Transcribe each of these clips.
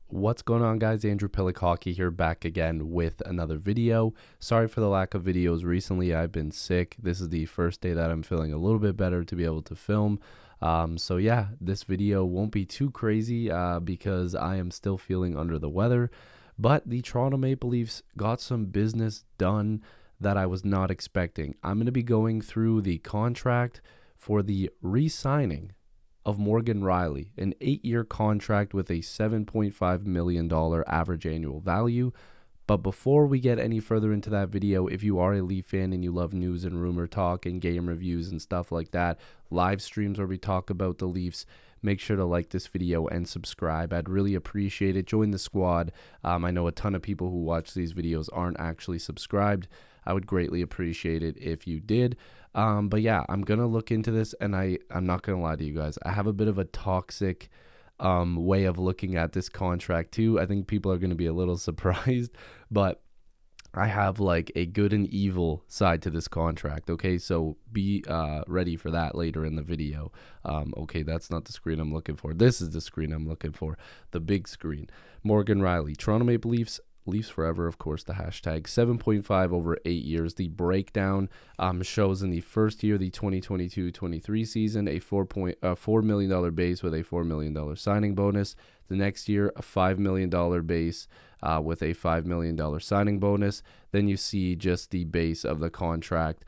What's going on, guys? Andrew Piluk Hockey here, back again with another video. Sorry for the lack of videos recently. I've been sick. This is the first day that I'm feeling a little bit better to be able to film. So yeah, this video won't be too crazy because I am still feeling under the weather. But the Toronto Maple Leafs got some business done that I was not expecting. I'm going to be going through the contract for the re-signing of Morgan Rielly, an 8-year contract with a $7.5 million average annual value. But before we get any further into that video, if you are a Leaf fan and you love news and rumor talk and game reviews and stuff like that, live streams where we talk about the Leafs, make sure to like this video and subscribe. I'd really appreciate it. Join the squad. I know a ton of people who watch these videos aren't actually subscribed. I would greatly appreciate it if you did. But yeah, I'm going to look into this, and I'm not going to lie to you guys. I have a bit of a toxic way of looking at this contract too. I think people are going to be a little surprised, but I have like a good and evil side to this contract. Okay, so be ready for that later in the video. Okay, that's not the screen I'm looking for. This is the screen I'm looking for, the big screen. Morgan Rielly, Toronto Maple Leafs. Leafs forever, of course, the hashtag. 7.5 over 8 years. The breakdown shows in the first year, the 2022-23 season, a $4 million base with a $4 million signing bonus. The next year, a $5 million base with a $5 million signing bonus. Then you see just the base of the contract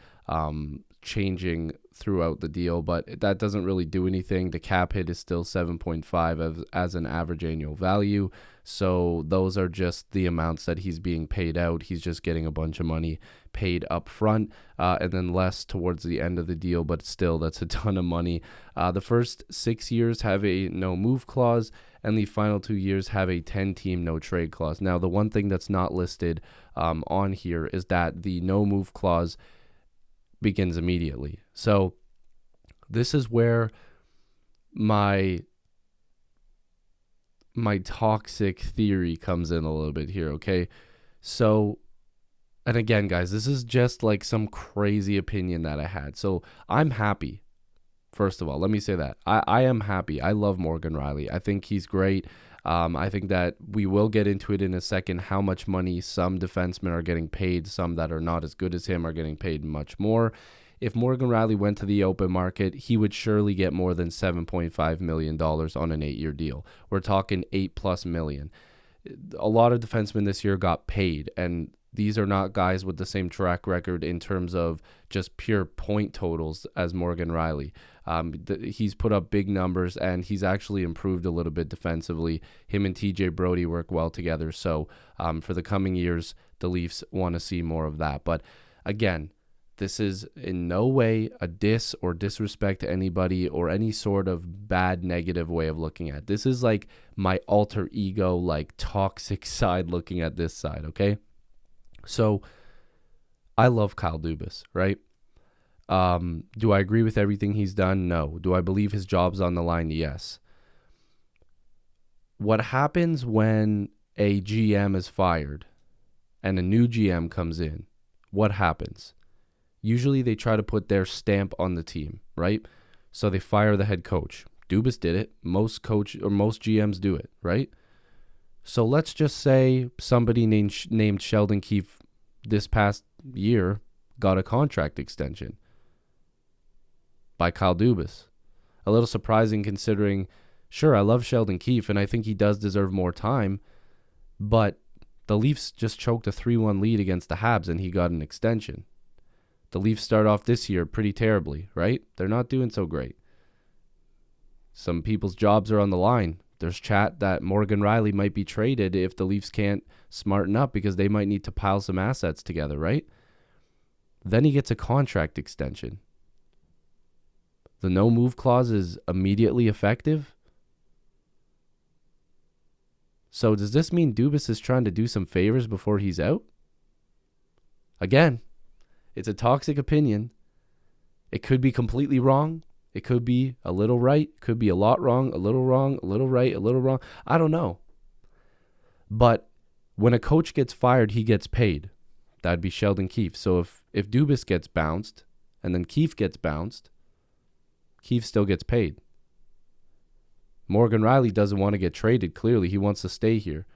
changing throughout the deal, but that doesn't really do anything. The cap hit is still 7.5 as an average annual value. So those are just the amounts that he's being paid out. He's just getting a bunch of money paid up front and then less towards the end of the deal, but still that's a ton of money. The first 6 years have a no move clause, and the final 2 years have a 10-team no trade clause. Now, the one thing that's not listed on here is that the no move clause begins immediately. So this is where my toxic theory comes in a little bit here, okay? So, and again, guys, this is just like some crazy opinion that I had. So I'm happy. First of all, let me say that. I am happy. I love Morgan Rielly. I think he's great. I think that we will get into it in a second, how much money some defensemen are getting paid. Some that are not as good as him are getting paid much more. If Morgan Rielly went to the open market, he would surely get more than $7.5 million on an 8-year deal. We're talking $8+ million. A lot of defensemen this year got paid, and these are not guys with the same track record in terms of just pure point totals as Morgan Rielly. He's put up big numbers, and he's actually improved a little bit defensively. Him and TJ Brody work well together. So for the coming years, the Leafs want to see more of that. But again, this is in no way a diss or disrespect to anybody or any sort of bad negative way of looking at it. This is like my alter ego, like toxic side looking at this side, okay? So I love Kyle Dubas, right? Do I agree with everything he's done? No. Do I believe his job's on the line? Yes. What happens when a GM is fired and a new GM comes in? What happens? Usually they try to put their stamp on the team, right? So they fire the head coach. Dubas did it. Most GMs do it, right? So let's just say somebody named Sheldon Keefe this past year got a contract extension by Kyle Dubas. A little surprising considering, sure, I love Sheldon Keefe and I think he does deserve more time, but the Leafs just choked a 3-1 lead against the Habs and he got an extension. The Leafs start off this year pretty terribly, right? They're not doing so great. Some people's jobs are on the line. There's chat that Morgan Rielly might be traded if the Leafs can't smarten up because they might need to pile some assets together, right? Then he gets a contract extension. The no-move clause is immediately effective. So does this mean Dubas is trying to do some favors before he's out? Again, it's a toxic opinion. It could be completely wrong. It could be a little right. It could be a lot wrong, a little right, a little wrong. I don't know. But when a coach gets fired, he gets paid. That'd be Sheldon Keefe. So if Dubas gets bounced and then Keefe gets bounced, Keefe still gets paid. Morgan Rielly doesn't want to get traded. Clearly, he wants to stay here.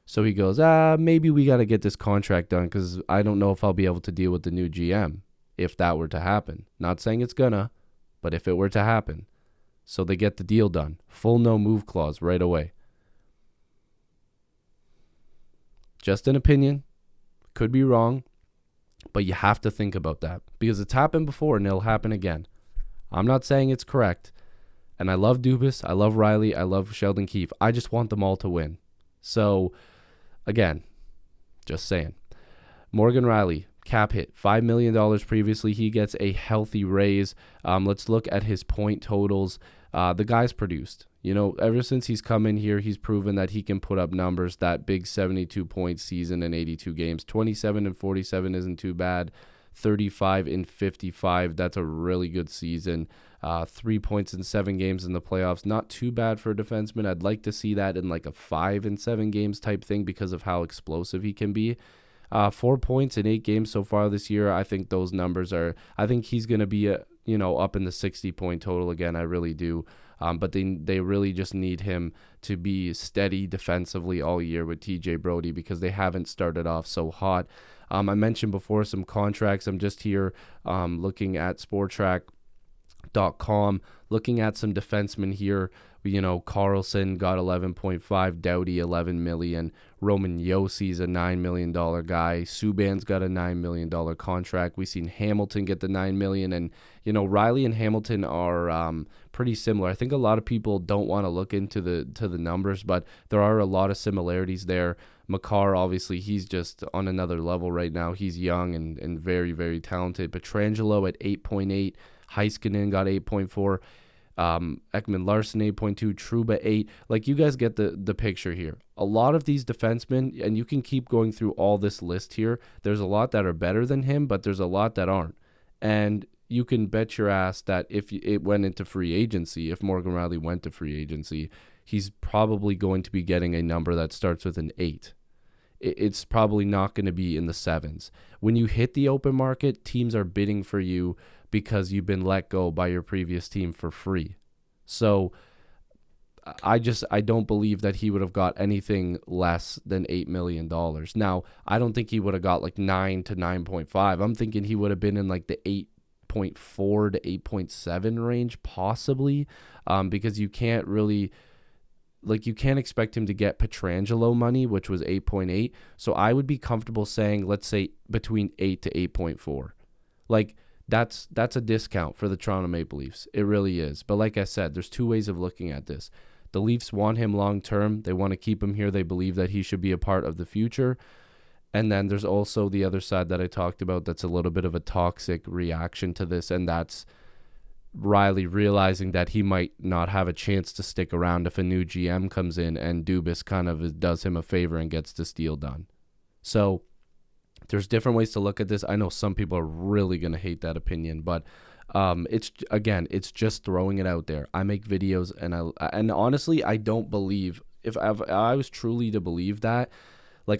So he goes, maybe we got to get this contract done because I don't know if I'll be able to deal with the new GM if that were to happen. Not saying it's gonna, but if it were to happen. So they get the deal done. Full no move clause right away. Just an opinion. Could be wrong, but you have to think about that because it's happened before and it'll happen again. I'm not saying it's correct. And I love Dubas. I love Rielly. I love Sheldon Keefe. I just want them all to win. So, again, just saying. Morgan Rielly, cap hit, $5 million previously. He gets a healthy raise. Let's look at his point totals. The guy's produced. You know, ever since he's come in here, he's proven that he can put up numbers. That big 72-point season in 82 games. 27 and 47 isn't too bad. 35 and 55, that's a really good season. 3 points in 7 games in the playoffs, not too bad for a defenseman. I'd like to see that in like a 5 and 7 games type thing because of how explosive he can be. 4 points in 8 games so far this year. I think those numbers are, I think he's going to be, up in the 60-point total again. I really do. But they really just need him to be steady defensively all year with TJ Brody because they haven't started off so hot. I mentioned before some contracts. I'm just here looking at Sportrack.com, looking at some defensemen here. Carlson got 11.5, Doughty $11 million, Roman Yossi's a $9 million guy, Subban's got a $9 million contract. We've seen Hamilton get the $9 million, and Rielly and Hamilton are pretty similar. I think a lot of people don't want to look into the numbers, but there are a lot of similarities there. Makar, obviously, he's just on another level right now. He's young and very, very talented. Petrangelo at 8.8, Heiskanen got 8.4. Ekman Larson 8.2, Trouba 8. Like, you guys get the picture here. A lot of these defensemen, and you can keep going through all this list here. There's a lot that are better than him, but there's a lot that aren't. And you can bet your ass that if it went into free agency, if Morgan Rielly went to free agency, he's probably going to be getting a number that starts with an 8. It's probably not going to be in the 7s. When you hit the open market, teams are bidding for you because you've been let go by your previous team for free. So I don't believe that he would have got anything less than $8 million. Now, I don't think he would have got like 9 to 9.5. I'm thinking he would have been in like the 8.4 to 8.7 range possibly, because you can't really, you can't expect him to get Petrangelo money, which was 8.8. So I would be comfortable saying, let's say between 8 to 8.4. That's a discount for the Toronto Maple Leafs. It really is. But like I said, there's two ways of looking at this. The Leafs want him long term. They want to keep him here. They believe that he should be a part of the future. And then there's also the other side that I talked about that's a little bit of a toxic reaction to this, and that's Rielly realizing that he might not have a chance to stick around if a new GM comes in and Dubas kind of does him a favor and gets this deal done. So there's different ways to look at this. I know some people are really going to hate that opinion, but it's just throwing it out there. I make videos, and honestly, I don't believe, if I was truly to believe that,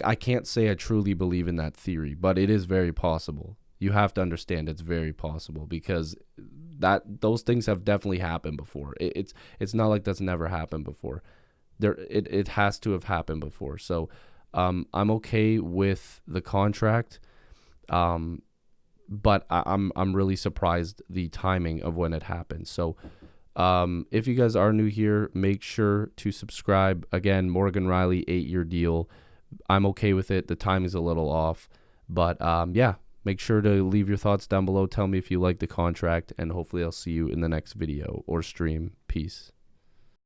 I can't say I truly believe in that theory, but it is very possible. You have to understand it's very possible because those things have definitely happened before. It's not like that's never happened before. It has to have happened before. So I'm okay with the contract, but I'm really surprised the timing of when it happened. So if you guys are new here, make sure to subscribe. Again, Morgan Rielly 8-year deal. I'm okay with it. The time is a little off, but make sure to leave your thoughts down below. Tell me if you like the contract, and hopefully I'll see you in the next video or stream. Peace.